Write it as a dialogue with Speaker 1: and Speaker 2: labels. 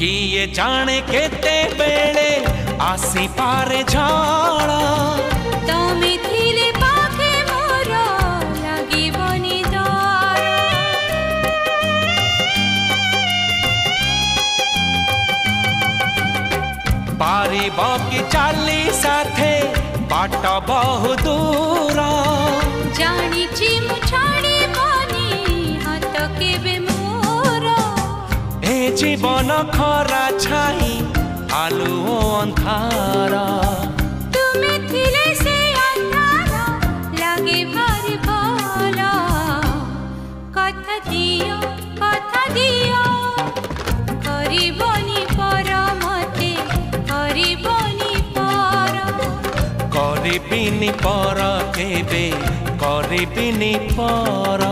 Speaker 1: किए जाने केते बेले आसी पारे झाड़ा
Speaker 2: तमे थिले पाखे मोर लागिबनी डर
Speaker 1: पारिब कि चाली साथे बाट बहु दूर
Speaker 2: जानिछि मु छाड़िबनी हाथ केबे मोर
Speaker 1: ए जीवन खरा छाई आलु अंधार
Speaker 2: तुमे थिले से अंधार लागे भारी भल कथा दियो करिबनी पर मते करिबनी पर
Speaker 1: करिबिनी पर केबे करिबिनी पर।